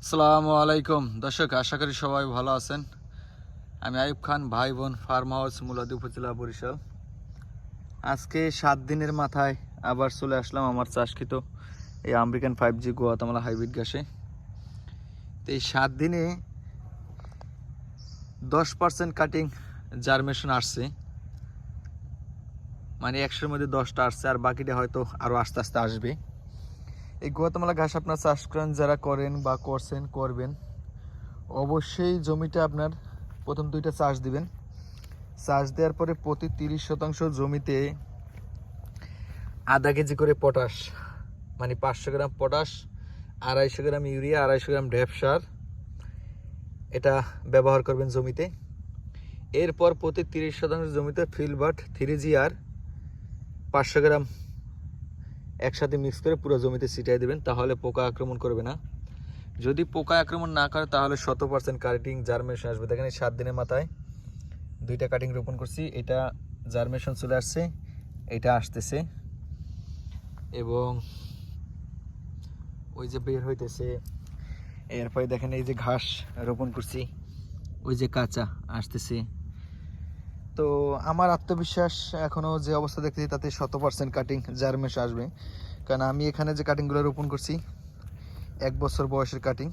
আসসালামু আলাইকুম দর্শক, আশা করি সবাই ভালো আছেন। আমি আইয়ুব খান, ভাই বোন ফার্ম হাউস, মুলাদি উপজেলা, বরিশাল। আজকে 7 দিনের মাথায় আবার চলে আসলাম আমার চাষকৃত এই আমেরিকান 5G গুয়াতেমালা হাইব্রিড ঘাসে। তো এই 7 দিনে 10% কাটিং জার্মেশন আসছে, মানে 100-র মধ্যে 10টা আসছে, আর বাকিটা হয়তো আরও আস্তে আস্তে আসবে। এই গুয়াতেমালা ঘাস আপনার চাষ করেন, যারা করেন বা করছেন করবেন, অবশ্যই জমিটা আপনার প্রথম 2টা চাষ দিবেন। চাষ দেওয়ার পরে প্রতি 30% জমিতে আধা কেজি করে পটাশ, মানে 500 গ্রাম পটাশ, 250 গ্রাম ইউরিয়া, 250 গ্রাম ঢেপ সার, এটা ব্যবহার করবেন জমিতে। এরপর প্রতি 30% জমিতে ফিলবাট 3G আর 500 গ্রাম একসাথে মিক্স করে পুরো জমিতে ছিটিয়ে দেবেন, তাহলে পোকা আক্রমণ করবে না। যদি পোকা আক্রমণ না করে তাহলে 100% কাটিং জার্মেশন আসবে। দেখেন এই 7 দিনের মাথায় 2টা কাটিং রোপণ করছি, এটা জার্মেশন চলে আসছে, এটা আসতেছে, এবং ওই যে বের হইতেছে। এরপরে দেখেন এই যে ঘাস রোপণ করছি, ওই যে কাঁচা আসতেছে। তো আমার আত্মবিশ্বাস এখনও যে অবস্থা দেখতেছি তাতে 100% কাটিং জার্মেশন আসবে, কারণ আমি এখানে যে কাটিংগুলো রোপণ করছি 1 বছর বয়সের কাটিং।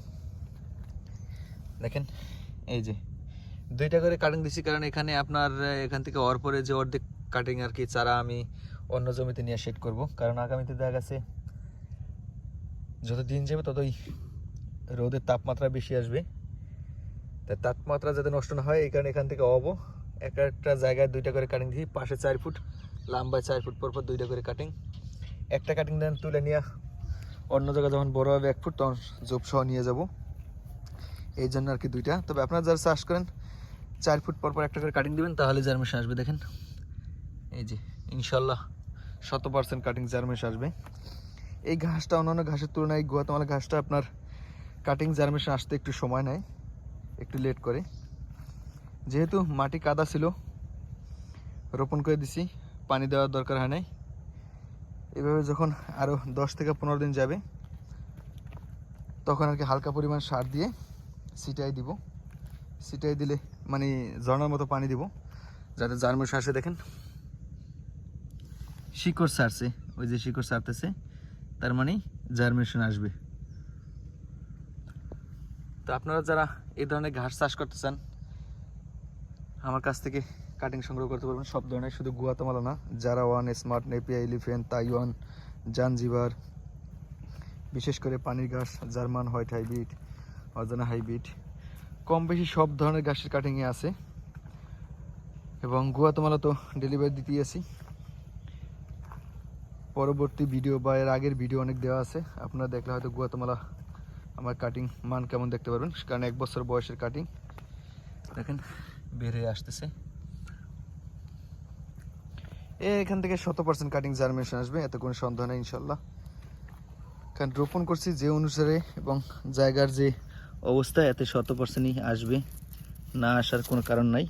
দেখেন এই যে 2টা করে কাটিং দিছি, কারণ এখানে আপনার এখান থেকে হওয়ার পরে যে অর্ধেক কাটিং আর কি চারা আমি অন্য জমিতে নিয়ে সেট করব, কারণ আগামীতে দেখা গেছে যত দিন যাবে ততই রোদের তাপমাত্রা বেশি আসবে। তাই তাপমাত্রা যাতে নষ্ট না হয় এই কারণে এখান থেকে একটা জায়গায় 2টা করে কাটিং দিই, পাশে 4 ফুট, লম্বায় 4 ফুট পর 2টা করে কাটিং। একটা কাটিং দেন তুলে নিয়ে অন্য জায়গায় যখন বড় হবে 1 ফুট, তখন জোপ সহ নিয়ে যাব, এই জন্য আর কি 2টা। তবে আপনারা যারা চাষ করেন 4 ফুট পর একটা করে কাটিং দিবেন, তাহলে জার্মেশন আসবে। দেখেন এই যে ইনশাল্লাহ 100% কাটিং জার্মেশন আসবে। এই ঘাসটা অন্যান্য ঘাসের তুলনায় গুয়াতেমালা ঘাসটা আপনার কাটিং জার্মেশন আসতে একটু সময় নেয়, একটু লেট করে। যেহেতু মাটি কাদা ছিল, রোপণ করে দিছি, পানি দেওয়ার দরকার হয় নাই। এভাবে যখন আরও 10 থেকে 15 দিন যাবে, তখন আর কি হালকা পরিমাণ সার দিয়ে ছিটাই দিলে মানে ঝর্ণার মতো পানি দিব, যাতে জার্মেশন আসে। দেখেন শিকড় ছাড়ছে, ওই যে শিকড় ছাড়তেছে, তার মানে জার্মেশন আসবে। তো আপনারা যারা এই ধরনের ঘাস চাষ করতে চান, আমার কাছ থেকে কাটিং সংগ্রহ করতে পারবেন সব ধরনের, শুধু গুয়াতেমালা না, যারা one, smart, নেপিয়া, elephant, Taiwan, Zanzibar, বিশেষ করে পানির ঘাস, জার্মান হোয়াইট হাইব্রিড, অজানা হাইব্রিড, কম বেশি সব ধরনের ঘাসের কাটিংয়ে আছে। এবং গুয়াতেমালা তো ডেলিভারি দিতেই আছি। পরবর্তী ভিডিও বা এর আগের ভিডিও অনেক দেওয়া আছে, আপনারা দেখলে হয়তো গুয়াতেমালা আমার কাটিং মান কেমন দেখতে পারবেন, কারণ 1 বছর বয়সের কাটিং। দেখেন বের হয়ে আসতেছে, এখান থেকে 100% কাটিং জার্মেশন আসবে, এত কোনো সন্দেহ নেই ইনশাল্লাহ। কারণ রোপণ করছি যে অনুসারে এবং জায়গার যে অবস্থা, এতে 100%ই আসবে, না আসার কোনো কারণ নাই।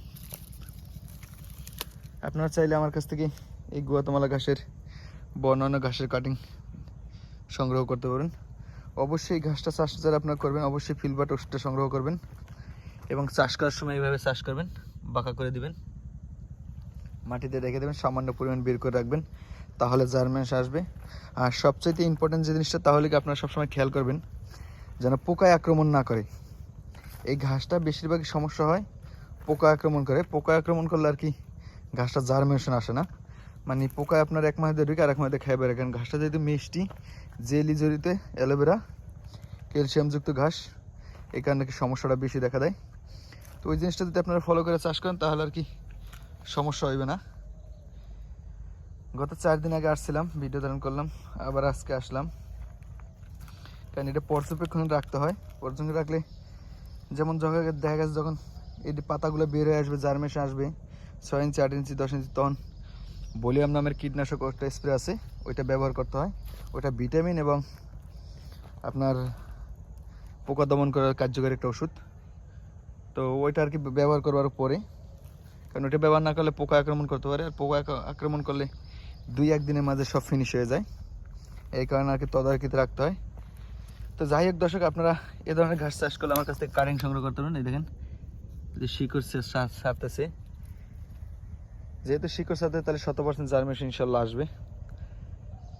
আপনারা চাইলে আমার কাছ থেকে এই গুয়াতেমালা ঘাসের বা অন্যান্য ঘাসের কাটিং সংগ্রহ করতে পারেন। অবশ্যই ঘাসটা চাষ যারা আপনারা করবেন, অবশ্যই ফিলবাট ওষুধটা সংগ্রহ করবেন, এবং চাষ করার সময় এইভাবে চাষ করবেন, বাঁকা করে দিবেন, মাটিতে রেখে দেবেন, সামান্য পরিমাণ বের করে রাখবেন, তাহলে জার্মেশন আসবে। আর সবচাইতে ইম্পর্টেন্ট যে জিনিসটা, তাহলে কি আপনারা সবসময় খেয়াল করবেন যেন পোকায় আক্রমণ না করে। এই ঘাসটা বেশিরভাগই সমস্যা হয় পোকা আক্রমণ করে, পোকা আক্রমণ করলে আর কি ঘাসটা জার্মেশন আসে না, মানে পোকায় আপনার 1 মাস ধরে ঢুকে আর 1 মাস ধরে খেয়ে বেড়ে। কারণ ঘাসটা যেহেতু মিষ্টি, জেলি জড়িতে অ্যালোভেরা, ক্যালসিয়ামযুক্ত ঘাস, এই কারণে কি সমস্যাটা বেশি দেখা দেয়। তো ওই জিনিসটা যদি আপনারা ফলো করে চাষ করেন, তাহলে আর কি সমস্যা হইবে না। গত 4 দিন আগে আসছিলাম, ভিডিও ধারণ করলাম, আবার আজকে আসলাম, কারণ এটা পর্যবেক্ষণে রাখতে হয়। পর্যবেক্ষণে রাখলে যেমন দেখা গেছে যখন এই পাতাগুলো বের হয়ে আসবে, জার্মেশন আসবে 6 ইঞ্চি, 8 ইঞ্চি, 10 ইঞ্চি, তখন বলিয়াম নামের কীটনাশক একটা স্প্রে আছে, ওইটা ব্যবহার করতে হয়। ওইটা ভিটামিন এবং আপনার পোকা দমন করার কার্যকরী একটা ওষুধ। তো ওইটা আর কি ব্যবহার করবার পরে, কারণ ওইটা ব্যবহার না করলে পোকা আক্রমণ করতে পারে, আর পোকা আক্রমণ করলে 2-1 দিনের মাঝে সব ফিনিশ হয়ে যায়। এই কারণে আর কি তদারকিতে রাখতে হয়। তো যাই হোক দর্শক, আপনারা এ ধরনের ঘাস চাষ করলে আমার কাছ থেকে কাটিং সংগ্রহ করতে পারেন। এই দেখেন যে শিকড় ছাড়তেছে, যেহেতু শিকড় সাথে তাহলে 100% জার্মিনেশন ইনশাল্লাহ আসবে।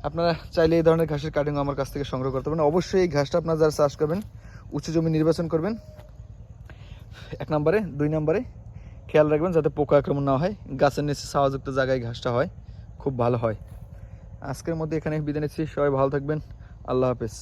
আপনারা চাইলে এই ধরনের ঘাসের কাটিং আমার কাছ থেকে সংগ্রহ করতে পারেন। অবশ্যই এই ঘাসটা আপনারা যারা চাষ করবেন উঁচু জমি নির্বাচন করবেন 1 নম্বরে। 2 নম্বরে খেয়াল রাখবেন যাতে পোকা আক্রমণ না হয়, গাছের নিচে ছাওয়াযুক্ত জায়গায় ঘাসটা হয়, খুব ভালো হয়। আজকের মধ্যে এখানে বিদায় নিচ্ছি, সবাই ভালো থাকবেন, আল্লাহ হাফেজ।